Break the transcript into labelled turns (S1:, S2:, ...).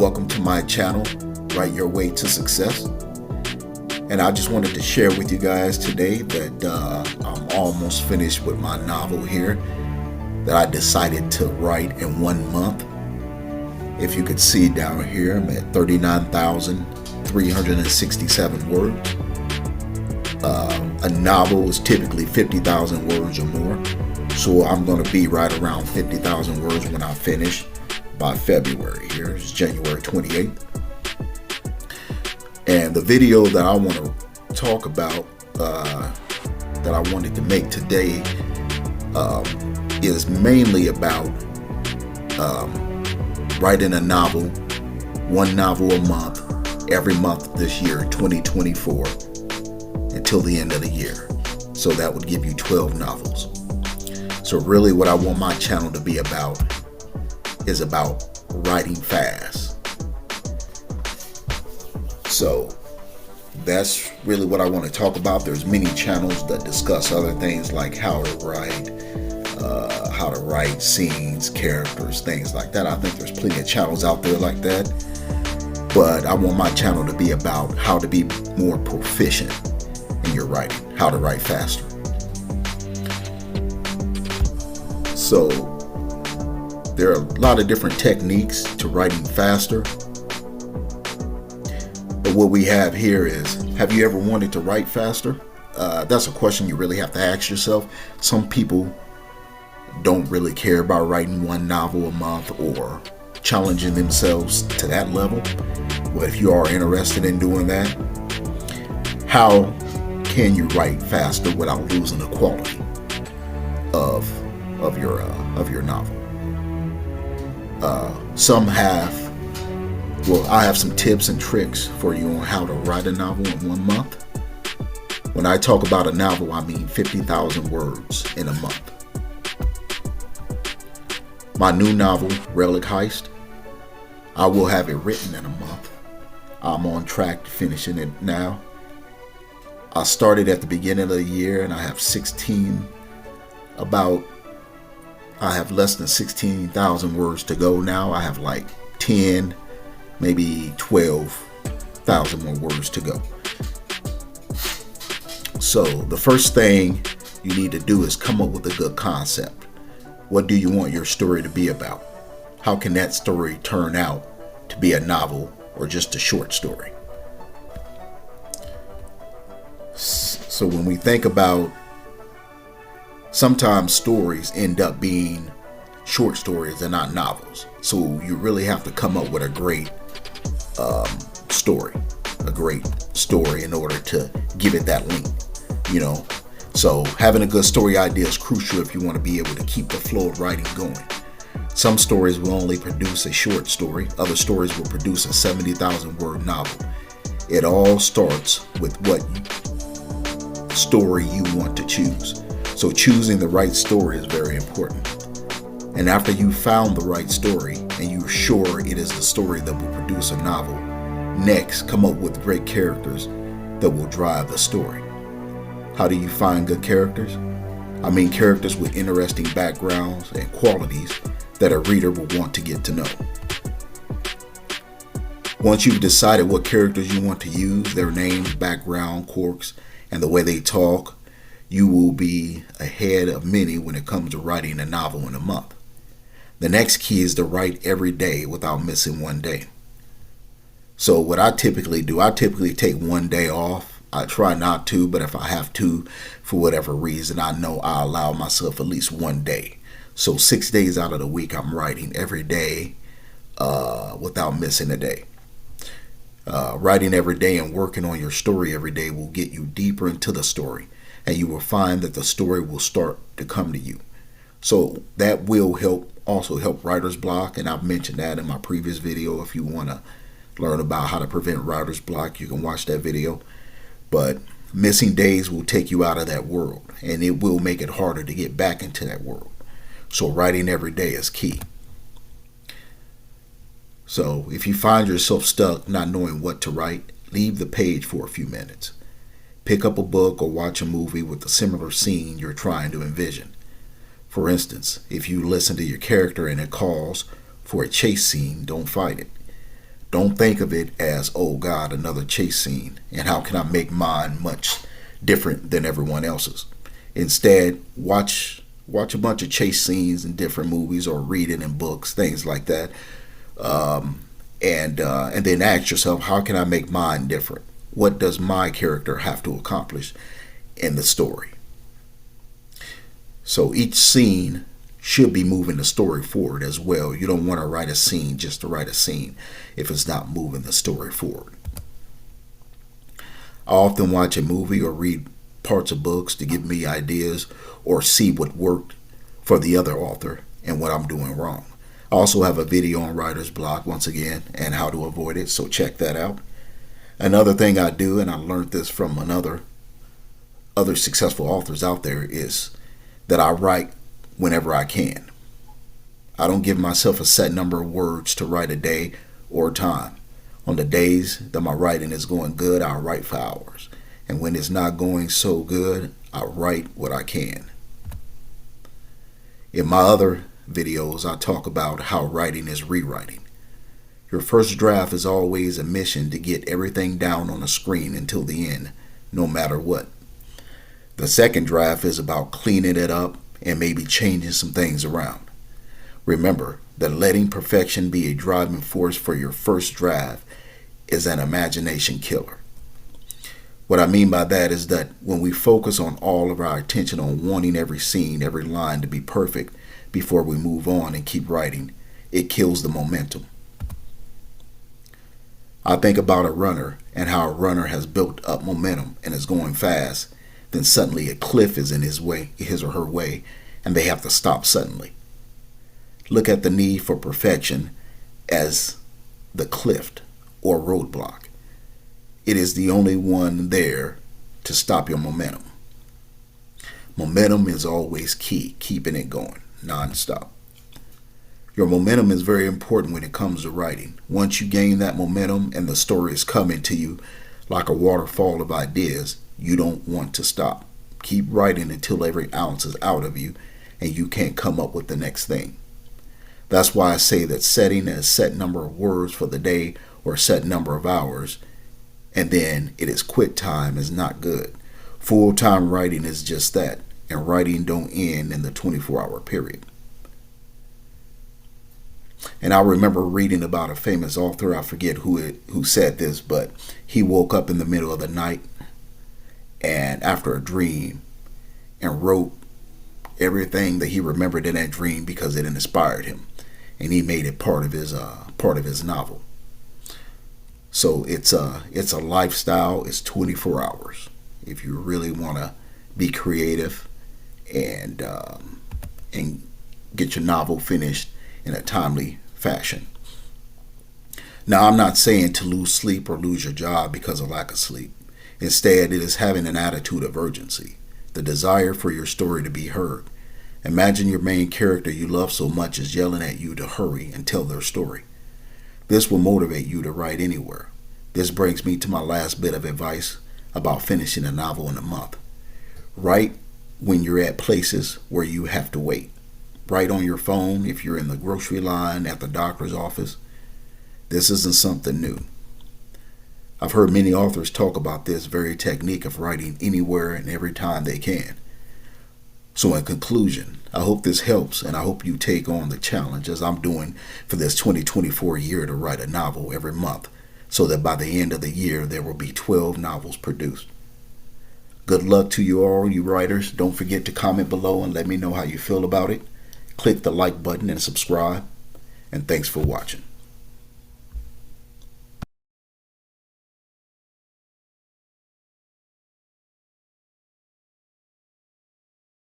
S1: welcome to my channel, Write Your Way to Success. And I just wanted to share with you guys today that I'm almost finished with my novel here that I decided to write in 1 month. If you could see down here, I'm at 39,367 words. A novel is typically 50,000 words or more. So I'm going to be right around 50,000 words when I finish by February. Here is January 28th. And the video that I want to talk about, that I wanted to make today, is mainly about writing a novel, one novel a month, every month this year, 2024, until the end of the year. So that would give you 12 novels. So really what I want my channel to be about is about writing fast. So that's really what I want to talk about. There's many channels that discuss other things like how to write scenes, characters, things like that. I think there's plenty of channels out there like that. But I want my channel to be about how to be more proficient in your writing, how to write faster. So there are a lot of different techniques to writing faster. But what we have here is, have you ever wanted to write faster? That's a question you really have to ask yourself. Some people don't really care about writing one novel a month or challenging themselves to that level. But if you are interested in doing that, how can you write faster without losing the quality of your novel? I have some tips and tricks for you on how to write a novel in 1 month. When I talk about a novel, I mean 50,000 words in a month. My new novel, Relic Heist, I will have it written in a month. I'm on track to finishing it now. I started at the beginning of the year and I have less than 16,000 words to go now. I have like 10, maybe 12,000 more words to go. So the first thing you need to do is come up with a good concept. What do you want your story to be about? How can that story turn out to be a novel or just a short story? So when we think about, sometimes stories end up being short stories and not novels. So you really have to come up with a great story in order to give it that length, So having a good story idea is crucial if you want to be able to keep the flow of writing going. Some stories will only produce a short story. Other stories will produce a 70,000 word novel. It all starts with what story you want to choose. So choosing the right story is very important. And after you found the right story and you're sure it is the story that will produce a novel, next come up with great characters that will drive the story. How do you find good characters? I mean characters with interesting backgrounds and qualities that a reader will want to get to know. Once you've decided what characters you want to use, their names, background, quirks, and the way they talk, you will be ahead of many when it comes to writing a novel in a month. The next key is to write every day without missing one day. So what I typically do, I typically take 1 day off. I try not to, but if I have to, for whatever reason, I know I allow myself at least 1 day. So 6 days out of the week, I'm writing every day without missing a day. Writing every day and working on your story every day will get you deeper into the story, and you will find that the story will start to come to you. So that will also help writer's block, and I've mentioned that in my previous video. If you want to learn about how to prevent writer's block, you can watch that video. But missing days will take you out of that world, and it will make it harder to get back into that world. So writing every day is key. So if you find yourself stuck not knowing what to write, leave the page for a few minutes. Pick up a book or watch a movie with a similar scene you're trying to envision. For instance, if you listen to your character and it calls for a chase scene, don't fight it. Don't think of it as, oh God, another chase scene, and how can I make mine much different than everyone else's. Instead, watch a bunch of chase scenes in different movies or read it in books, things like that, and then ask yourself, how can I make mine different? What does my character have to accomplish in the story? So each scene should be moving the story forward as well. You don't want to write a scene just to write a scene if it's not moving the story forward. I often watch a movie or read parts of books to give me ideas or see what worked for the other author and what I'm doing wrong. I also have a video on writer's block, once again, and how to avoid it, so check that out. Another thing I do, and I learned this from other successful authors out there, is that I write whenever I can. I don't give myself a set number of words to write a day or time. On the days that my writing is going good, I'll write for hours. And when it's not going so good, I write what I can. In my other videos, I talk about how writing is rewriting. Your first draft is always a mission to get everything down on the screen until the end, no matter what. The second draft is about cleaning it up and maybe changing some things around. Remember that letting perfection be a driving force for your first draft is an imagination killer. What I mean by that is that when we focus on all of our attention on wanting every scene, every line to be perfect before we move on and keep writing, it kills the momentum. I think about a runner and how a runner has built up momentum and is going fast, then suddenly a cliff is in his or her way, and they have to stop suddenly. Look at the need for perfection as the cliff or roadblock. It is the only one there to stop your momentum. Momentum is always key, keeping it going non-stop. Your momentum is very important when it comes to writing. Once you gain that momentum and the story is coming to you like a waterfall of ideas, you don't want to stop. Keep writing until every ounce is out of you and you can't come up with the next thing. That's why I say that setting a set number of words for the day or a set number of hours and then it is quit time is not good. Full-time writing is just that, and writing don't end in the 24-hour period. And I remember reading about a famous author, I forget who said this, but he woke up in the middle of the night and after a dream and wrote everything that he remembered in that dream because it inspired him, and he made it part of his novel. So it's a lifestyle. It's 24 hours if you really want to be creative and get your novel finished in a timely fashion. Now, I'm not saying to lose sleep or lose your job because of lack of sleep. Instead, it is having an attitude of urgency, the desire for your story to be heard. Imagine your main character you love so much is yelling at you to hurry and tell their story. This will motivate you to write anywhere. This brings me to my last bit of advice about finishing a novel in a month. Write when you're at places where you have to wait. Write on your phone if you're in the grocery line, at the doctor's office. This isn't something new. I've heard many authors talk about this very technique of writing anywhere and every time they can. So in conclusion, I hope this helps, and I hope you take on the challenge as I'm doing for this 2024 year to write a novel every month, so that by the end of the year there will be 12 novels produced. Good luck to you all, you writers. Don't forget to comment below and let me know how you feel about it. Click the like button and subscribe, and thanks for watching.